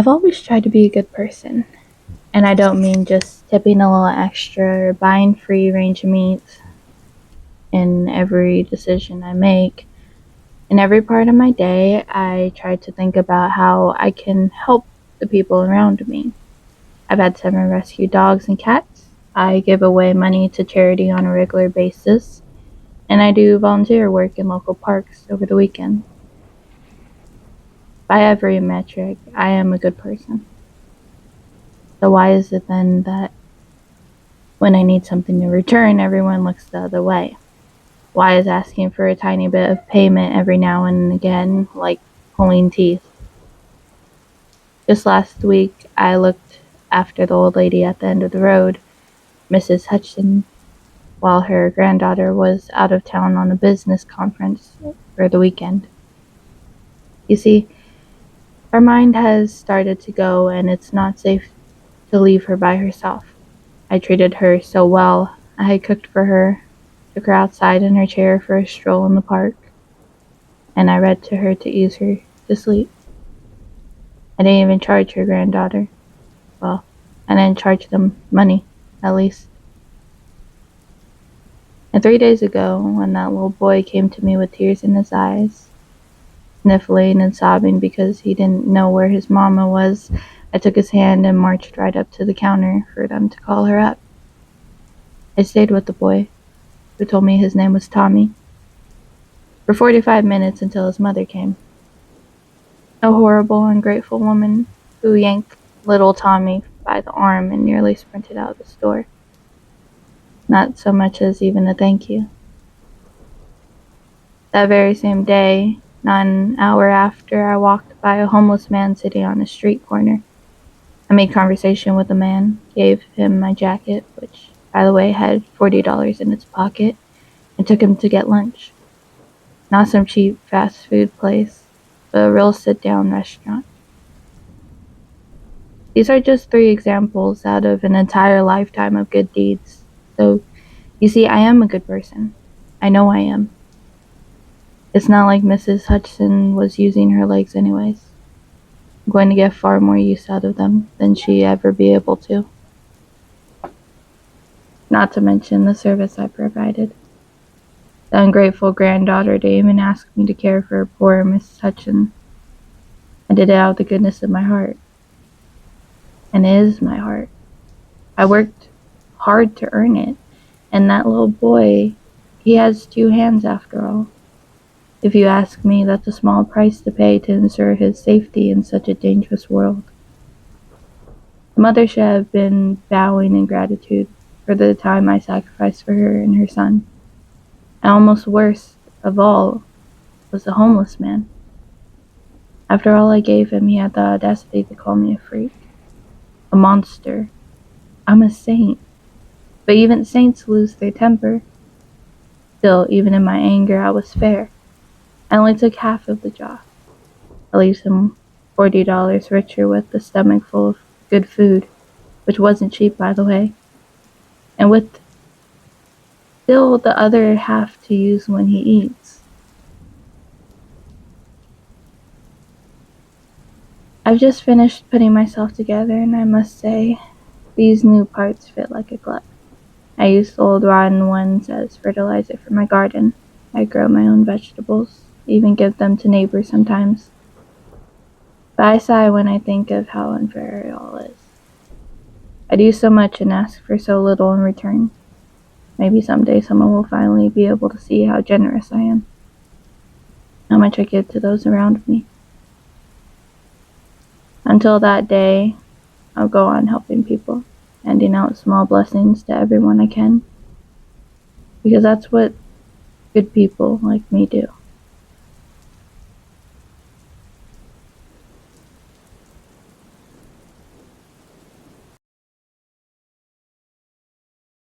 I've always tried to be a good person, and I don't mean just tipping a little extra or buying free range meats. In every decision I make, in every part of my day, I try to think about how I can help the people around me. I've had 7 rescue dogs and cats. I give away money to charity on a regular basis, and I do volunteer work in local parks over the weekend. By every metric, I am a good person. So why is it then that when I need something in return, everyone looks the other way? Why is asking for a tiny bit of payment every now and again like pulling teeth? Just last week, I looked after the old lady at the end of the road, Mrs. Hutchinson, while her granddaughter was out of town on a business conference for the weekend. You see, her mind has started to go, and it's not safe to leave her by herself. I treated her so well. I had cooked for her, took her outside in her chair for a stroll in the park, and I read to her to ease her to sleep. I didn't even charge her granddaughter. Well, I didn't charge them money, at least. And 3 days ago, when that little boy came to me with tears in his eyes, sniffling and sobbing because he didn't know where his mama was, I took his hand and marched right up to the counter for them to call her up. I stayed with the boy, who told me his name was Tommy, for 45 minutes until his mother came. A horrible, ungrateful woman who yanked little Tommy by the arm and nearly sprinted out of the store. Not so much as even a thank you. That very same day, not an hour after, I walked by a homeless man sitting on a street corner. I made conversation with the man, gave him my jacket, which, by the way, had $40 in its pocket, and took him to get lunch. Not some cheap fast food place, but a real sit-down restaurant. These are just 3 examples out of an entire lifetime of good deeds. So, you see, I am a good person. I know I am. It's not like Mrs. Hutchinson was using her legs anyways. I'm going to get far more use out of them than she ever be able to. Not to mention the service I provided. The ungrateful granddaughter didn't even ask me to care for poor Mrs. Hutchinson. I did it out of the goodness of my heart. And it is my heart. I worked hard to earn it. And that little boy, he has 2 hands after all. If you ask me, that's a small price to pay to ensure his safety in such a dangerous world. The mother should have been bowing in gratitude for the time I sacrificed for her and her son. And almost worst of all was the homeless man. After all I gave him, he had the audacity to call me a freak, a monster. I'm a saint. But even saints lose their temper. Still, even in my anger, I was fair. I only took half of the job. At least him $40 richer with a stomach full of good food, which wasn't cheap, by the way, and with still the other half to use when he eats. I've just finished putting myself together, and I must say, these new parts fit like a glove. I use old rotten ones as fertilizer for my garden. I grow my own vegetables, even give them to neighbors sometimes. But I sigh when I think of how unfair it all is. I do so much and ask for so little in return. Maybe someday someone will finally be able to see how generous I am, how much I give to those around me. Until that day, I'll go on helping people, handing out small blessings to everyone I can, because that's what good people like me do.